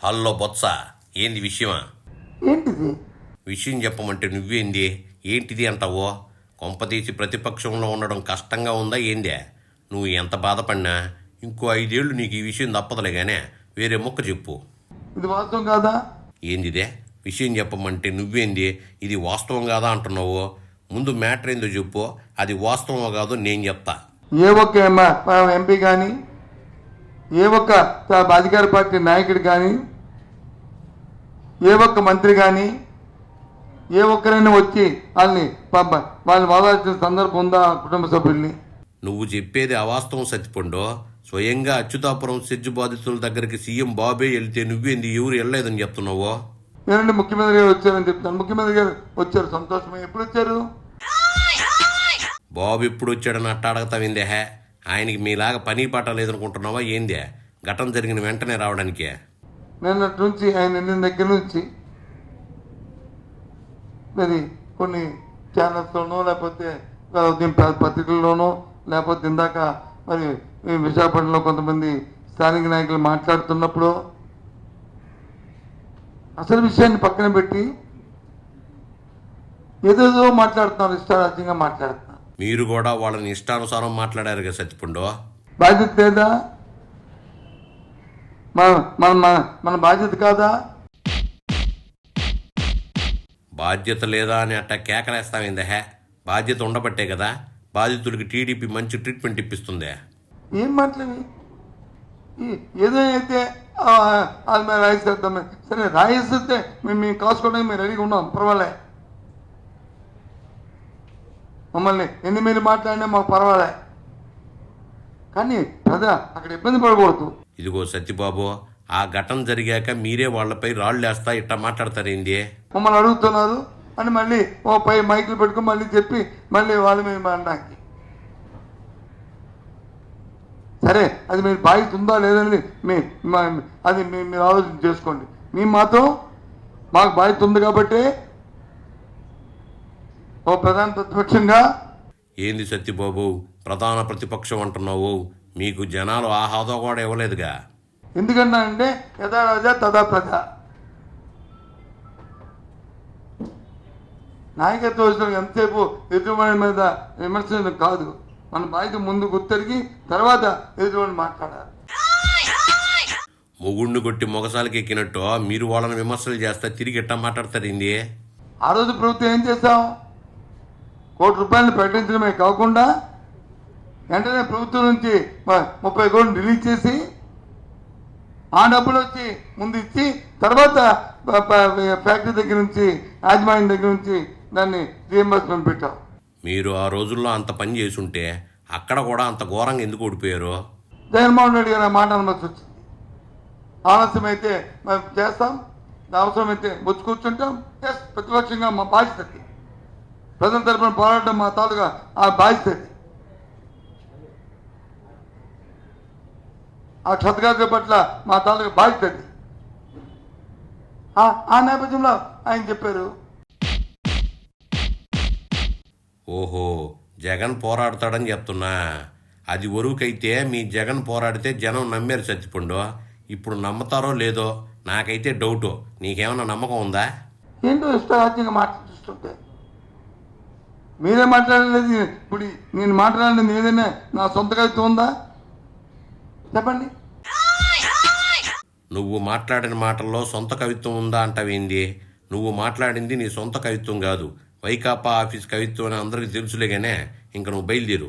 Hello Botsa, ఏంది విషయమా? ఏంటిది? విషయం చెప్పమంటే నువ్వేంది ఏంటిది అంటావో? కొంపతీసి ప్రతిపక్షంలో ఉండడం కష్టంగా ఉందా ఏందే? నువ్వు ఎంత బాధపడినా ఇంకో 5 ఏళ్ళు నీకు ఈ విషయం తప్పదులే గానే వేరే ముక్క చెప్పు. ఇది వాస్తవం కాదా? ఏందిదే? విషయం చెప్పమంటే నువ్వేంది ఇది వాస్తవం కాదా అంటున్నావు? ముందు మ్యాటర్ ఏందో చెప్పు, అది వాస్తవం కాదో నేను చెప్తా. ఏ ఒక్క ఎంపీ కానీ, ఏ ఒక్క అధికార పార్టీ నాయకుడు కానీ, ఏ ఒక్క మంత్రి కానీ, ఏ ఒక్కరైనా వచ్చి వాళ్ళని వాదాల్సిన సందర్భం ఉందా కుటుంబ సభ్యుల్ని? నువ్వు చెప్పేది అవాస్తవం సత్తిపండు. స్వయంగా అచ్యుతాపురం సెజ్జు బాధితుల దగ్గరికి సీఎం బాబే వెళ్తే నువ్వేంది ఎవరు వెళ్ళలేదని చెప్తున్నావు? నేనంటే ముఖ్యమంత్రి గారు వచ్చారని చెప్తాను. ముఖ్యమంత్రి గారు వచ్చారు, సంతోషమే. ఎప్పుడు వచ్చారు? బాబు ఎప్పుడు వచ్చాడని అట్ట అడగతావిందే? ఆయనకి మీలాగా పని పాట లేదనుకుంటున్నావా ఏందే? ఘటన జరిగిన వెంటనే రావడానికే. నిన్నటి నుంచి ఆయన వెళ్ళిన దగ్గర నుంచి మరి కొన్ని ఛానల్స్లోనో లేకపోతే పత్రికల్లోనో లేకపోతే ఇందాక మరి విశాఖపట్నంలో కొంతమంది స్థానిక నాయకులు మాట్లాడుతున్నప్పుడు అసలు విషయాన్ని పక్కన పెట్టి ఏదేదో మాట్లాడుతున్నారు, ఇష్టారాజ్యంగా మాట్లాడుతున్నారు. మీరు కూడా వాళ్ళని ఇష్టానుసారం మాట్లాడారు కదా సత్తిపండు. బాధ్యత లేదా? మన బాధ్యత కాదా? బాధ్యత లేదా అని అట్ట కేకలేస్తావిందే? బాధ్యత ఉండబట్టే కదా బాధితుడికి టీడీపీ మంచి ట్రీట్మెంట్ ఇప్పిస్తుందే. ఏం మాట్లాడి ఏదో అయితే అది మేము రాయిస్తాం. సరే రాయిస్తే మేము కాసుకోవడానికి మేము రెడీగా ఉన్నాం, పర్వాలే. మమ్మల్ని ఎన్ని మీరు మాట్లాడినా మాకు పర్వాలే, కానీ అక్కడ ఇబ్బంది పడకూడదు. ఇదిగో సత్యబాబు, ఆ ఘటన జరిగాక మీరే వాళ్ళపై రాళ్ళేస్తా ఇట్లా మాట్లాడతారేంది? మమ్మల్ని అడుగుతున్నారు అని మళ్ళీ ఓ పై మైకులు పెట్టుకుని మళ్ళీ చెప్పి మళ్ళీ వాళ్ళ మీద అనడానికి. సరే, అది మీరు బాధ్యత ఉందా లేదని అది మీరు ఆలోచన చేసుకోండి. మీ మాత్రం మాకు బాధ్యత ఉంది కాబట్టి ఓ ప్రధాన ప్రతిపక్షంగా. ఏంది సత్యబాబు ప్రధాన ప్రతిపక్షం అంటున్నావు? మీకు జనాలు ఆ హోదా కూడా ఇవ్వలేదుగా. ఎందుకన్నా అంటే యథా రాజా తదా ప్రజ. నాయకత్వం ఎంతసేపు ఎదుటివాడి మీద విమర్శించడం కాదు, మన బాధ్యత ముందు గుర్తెరిగి తర్వాత ఎదుటివాడిని మాట్లాడాలి. మొగుడిని కొట్టి మొగసాలకి ఎక్కినట్టు మీరు వాళ్ళని విమర్శలు చేస్తా తిరిగి ఎట్టా మాట్లాడతారేంది? ఆ రోజు ప్రభుత్వం ఏం చేస్తాం? ₹1 ప్రకటించడమే కాకుండా వెంటనే ప్రభుత్వం నుంచి 30 కోట్లు రిలీజ్ చేసి ఆ డబ్బులు వచ్చి ముందు ఇచ్చి తర్వాత ఫ్యాక్టరీ దగ్గర నుంచి యాజమాన్యం దగ్గర నుంచి దాన్ని రీఎంబర్స్మెంట్ పెట్టాం. మీరు ఆ రోజుల్లో అంత పని చేసుంటే అక్కడ కూడా అంత ఘోరంగా ఎందుకు ఓడిపోయారు? జగన్మోహన్ రెడ్డి గారు ఆ మాట అనవలసి వచ్చింది. ఆలస్యమైతే మేము చేస్తాం, అవసరమైతే వచ్చి కూర్చుంటాం. ప్రతిపక్షంగా మా బాధ్యత, ప్రజల తరఫున పోరాటం మా తాలూగా ఆ బాధ్యత. ఆ క్షతగాత్ర పట్ల మా తాలూకా బాధ్యత. ఆ నేపథ్యంలో ఆయన చెప్పారు. ఓహో, జగన్ పోరాడతాడని చెప్తున్నా. అది ఒరువుకైతే మీ జగన్ పోరాడితే జనం నమ్మారు సత్తిపండు. ఇప్పుడు నమ్ముతారో లేదో నాకైతే డౌటు. నీకేమన్నా నమ్మకం ఉందా? ఏంటో ఇష్టారాజ్యంగా మాట్లాడుతుంటే మీరే మాట్లాడలేదు. ఇప్పుడు నేను మాట్లాడినది ఏదైనా నా సొంత కవిత్వం ఉందా చెప్పండి? నువ్వు మాట్లాడిన మాటల్లో సొంత కవిత్వం ఉందా అంటావేంది? నువ్వు మాట్లాడింది నీ సొంత కవిత్వం కాదు, వైకాపా ఆఫీస్ కవిత్వం అని అందరికీ తెలుసులేగానే. ఇంక నువ్వు బయలుదేరు.